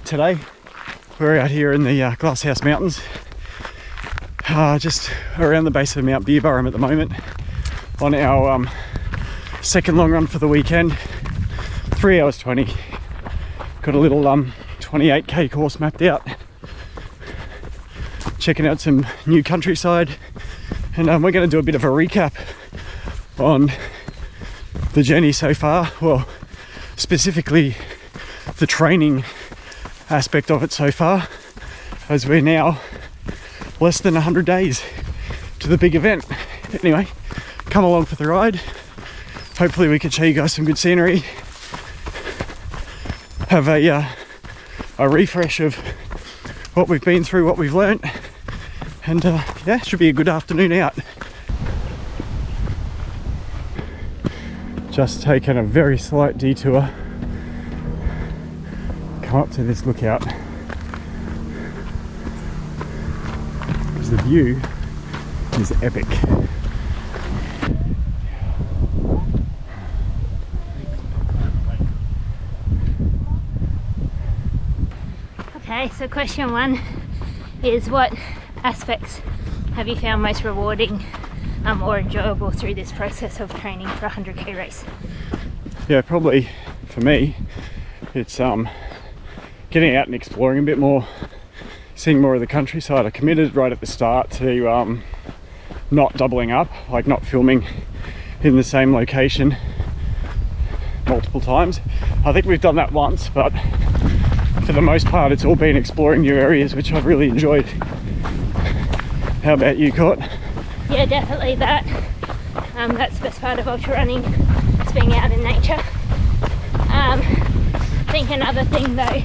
today. We're out here in the Glasshouse Mountains, just around the base of Mount Beerburrum at the moment, on our second long run for the weekend. 3 hours 20. Got a little 28k course mapped out. Checking out some new countryside, and we're going to do a bit of a recap on the journey so far. Well, specifically the training aspect of it so far, as we're now less than 100 days to the big event. Anyway, come along for the ride. Hopefully we can show you guys some good scenery, have a refresh of what we've been through, what we've learnt, and yeah, should be a good afternoon out. Just taken a very slight detour. Come up to this lookout. The view is epic. Okay, so question one is, what aspects have you found most rewarding or enjoyable through this process of training for a 100k race? Yeah, probably for me, it's getting out and exploring a bit more, seeing more of the countryside. I committed right at the start to not doubling up, like not filming in the same location multiple times. I think we've done that once, but for the most part it's all been exploring new areas, which I've really enjoyed. How about you, Court? Yeah, definitely that. That's the best part of ultra running, it's being out in nature. I think another thing though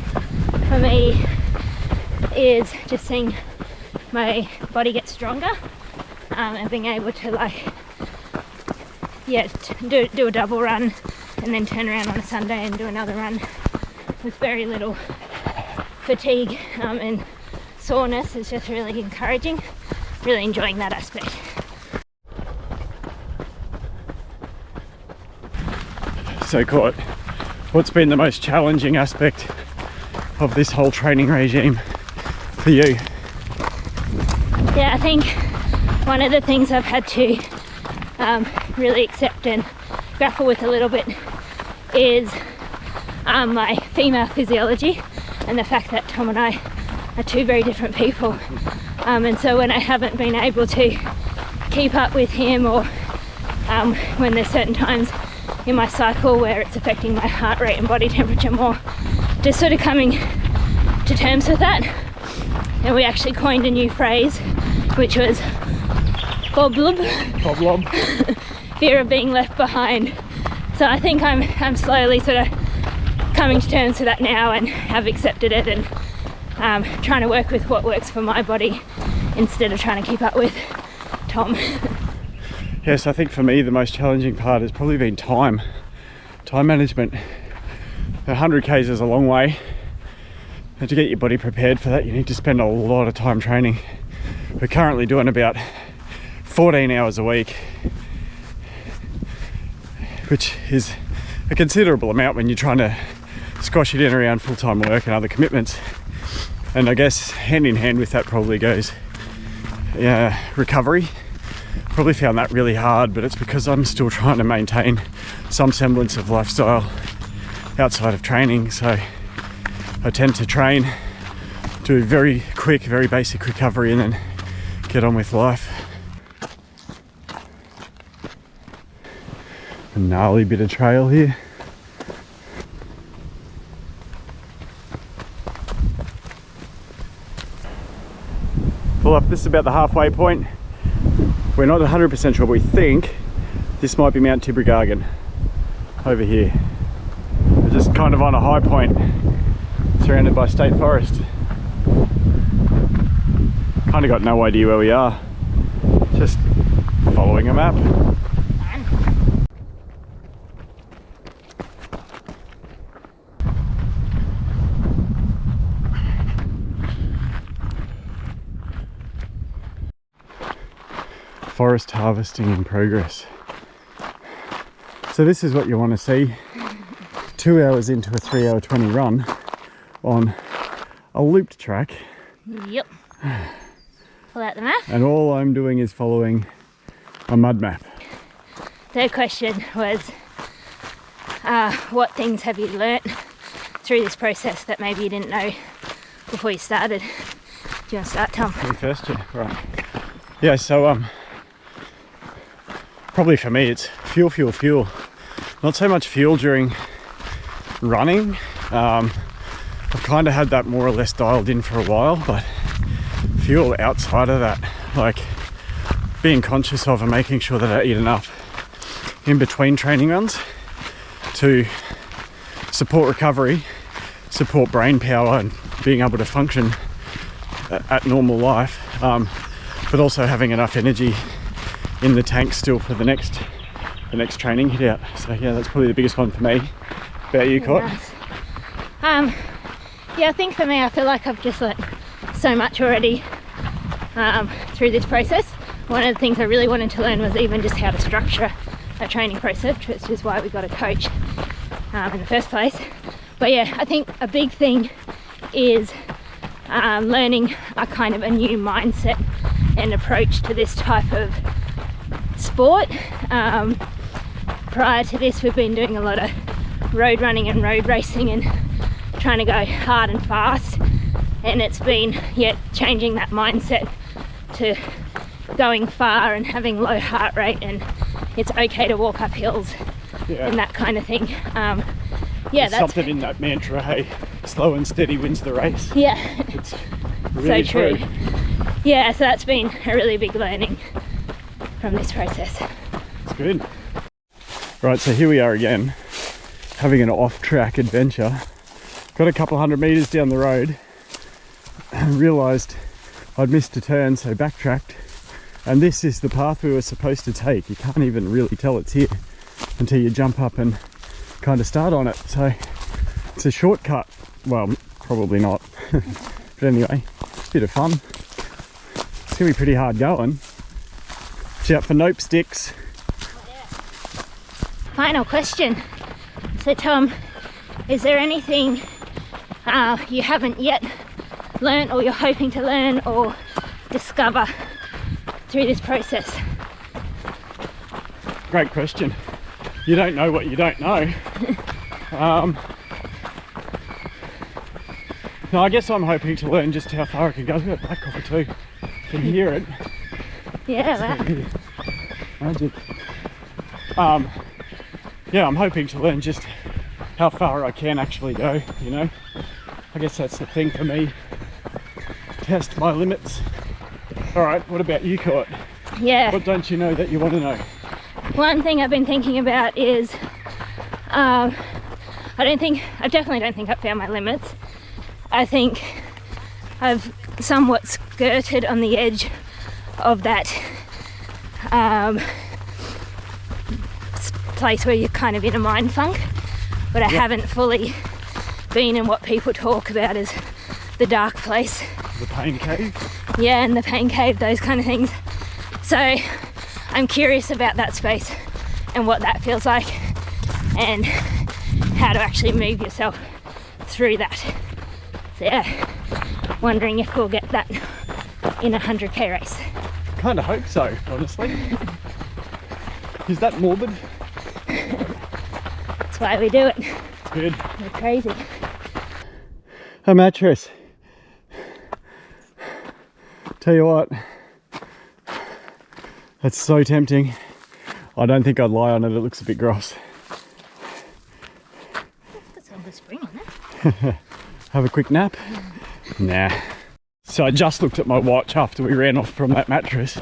for me is just seeing my body get stronger, and being able to, like, yeah, do a double run and then turn around on a Sunday and do another run with very little fatigue and soreness is just really encouraging. Really enjoying that aspect. So, Court, what's been the most challenging aspect of this whole training regime for you? Yeah, I think one of the things I've had to really accept and grapple with a little bit is my female physiology, and the fact that Tom and I are two very different people, and so when I haven't been able to keep up with him, or when there's certain times in my cycle where it's affecting my heart rate and body temperature more, just sort of coming to terms with that. And we actually coined a new phrase, which was boblub. Fear of being left behind. So I think I'm slowly sort of coming to terms with that now, and have accepted it, and trying to work with what works for my body instead of trying to keep up with Tom. Yes, I think for me the most challenging part has probably been time management. 100k's is a long way, and to get your body prepared for that you need to spend a lot of time training. We're currently doing about 14 hours a week, which is a considerable amount when you're trying to squash it in around full-time work and other commitments. And I guess hand in hand with that probably goes recovery. Probably found that really hard, but it's because I'm still trying to maintain some semblance of lifestyle outside of training. So I tend to train, do very quick, very basic recovery, and then get on with life. A gnarly bit of trail here. Pull up, this is about the halfway point. We're not 100% sure, but we think this might be Mount Tibrogargan over here. We're just kind of on a high point, surrounded by state forest. Kind of got no idea where we are, just following a map. Forest harvesting in progress. So this is what you want to see 2 hours into a 3 hour 20 run on a looped track. Yep. Pull out the map. And all I'm doing is following a mud map. Third question was, what things have you learnt through this process that maybe you didn't know before you started? Do you want to start, Tom? Me first, yeah, right. Yeah, so probably for me it's fuel. Not so much fuel during running. I've kind of had that more or less dialed in for a while, but fuel outside of that, like being conscious of and making sure that I eat enough in between training runs to support recovery, support brain power and being able to function at normal life, but also having enough energy in the tank still for the next training hit out. So yeah, that's probably the biggest one for me. About you, Cot? Nice. Yeah, I think for me, I feel like I've just learnt so much already through this process. One of the things I really wanted to learn was even just how to structure a training process, which is why we got a coach in the first place. But yeah, I think a big thing is learning a kind of a new mindset and approach to this type of sport. Prior to this, we've been doing a lot of road running and road racing and trying to go hard and fast, and it's been changing that mindset to going far and having low heart rate, and it's okay to walk up hills and that kind of thing. That's something in that mantra, hey, slow and steady wins the race. Yeah, it's really so true. Yeah, so that's been a really big learning from this process. It's good. Right, so here we are again, having an off-track adventure. Got a couple 100 meters down the road and realized I'd missed a turn, so backtracked. And this is the path we were supposed to take. You can't even really tell it's here until you jump up and kind of start on it. So it's a shortcut. Well, probably not. But anyway, bit of fun. It's gonna be pretty hard going. Watch out for nope sticks. Final question. So Tom, is there anything you haven't yet learnt or you're hoping to learn or discover through this process? Great question. You don't know what you don't know. No, I guess I'm hoping to learn just how far I can go. I've got black coffee too. Can you hear it? Yeah, Magic. Yeah, I'm hoping to learn just how far I can actually go, you know. I guess that's the thing for me. Test my limits. All right, what about you, Court? Yeah. What don't you know that you want to know? One thing I've been thinking about is I definitely don't think I've found my limits. I think I've somewhat skirted on the edge of that place where you're kind of in a mind funk, but I haven't fully been in what people talk about as the dark place. The pain cave? Yeah, and the pain cave, those kind of things. So I'm curious about that space and what that feels like and how to actually move yourself through that. So yeah, wondering if we'll get that in a 100k race. Kind of hope so, honestly. Is that morbid? That's why we do it. Good. We're crazy. A mattress. Tell you what, that's so tempting. I don't think I'd lie on it, it looks a bit gross. Put some good spring on it. Have a quick nap? Nah. So I just looked at my watch after we ran off from that mattress.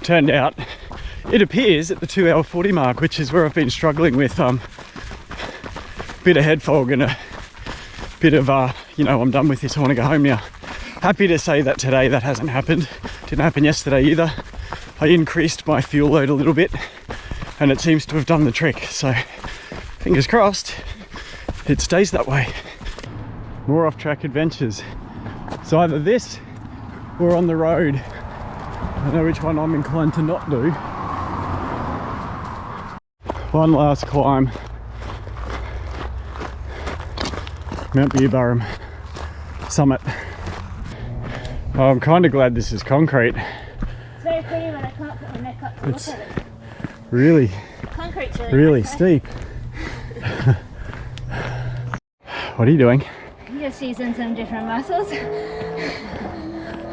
Turned out it appears at the 2 hour 40 mark, which is where I've been struggling with a bit of head fog and a bit of I'm done with this, I want to go home now. Happy to say that today that hasn't happened. Didn't happen yesterday either. I increased my fuel load a little bit and it seems to have done the trick, so fingers crossed it stays that way. More off-track adventures. So either this or on the road. I know which one I'm inclined to not do. One last climb. Mount Beerburrum summit. Oh, I'm kind of glad this is concrete. It's very pretty, but I can't put my neck up to look at it. Really, Concrete's really nice, steep. What are you doing? though. Just using some different muscles.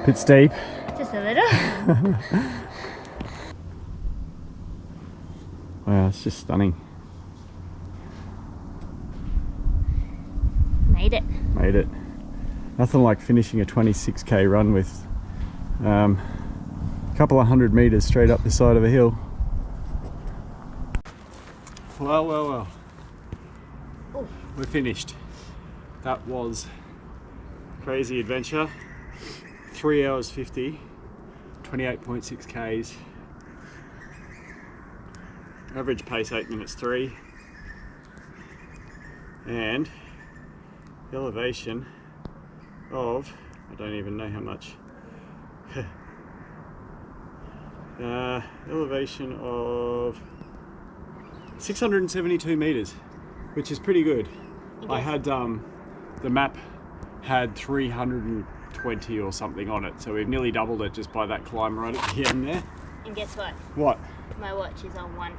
Bit steep. Just a little. Wow, it's just stunning. Made it. Made it. Nothing like finishing a 26k run with a couple of 100 meters straight up the side of a hill. Well. Ooh. We're finished. That was crazy adventure. 3 hours 50, 28.6 k's. Average pace 8 minutes 3. And elevation of, I don't even know how much. Elevation of 672 meters, which is pretty good. I had the map had 320 or something on it, so we've nearly doubled it just by that climb right at the end there. And guess what? What? My watch is on 1%.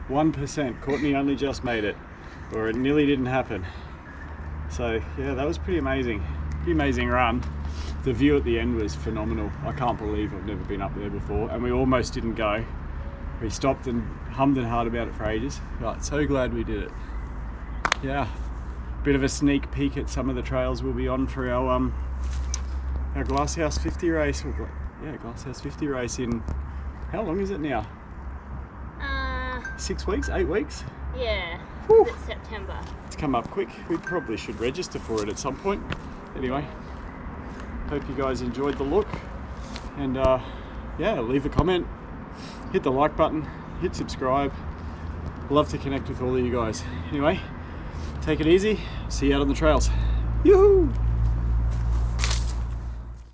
1%. Courtney only just made it, or it nearly didn't happen. So yeah, that was pretty amazing. Pretty amazing run. The view at the end was phenomenal. I can't believe I've never been up there before, and we almost didn't go. We stopped and hummed and hawed about it for ages, but so glad we did it. Yeah, bit of a sneak peek at some of the trails we'll be on for our Glasshouse 50 race. Yeah, Glasshouse 50 race in, how long is it now? 6 weeks, 8 weeks? Yeah, Whew. it's September. It's come up quick. We probably should register for it at some point. Anyway, hope you guys enjoyed the look, and yeah, leave a comment, hit the like button, hit subscribe. Love to connect with all of you guys. Anyway, take it easy. See you out on the trails. Yoo-hoo!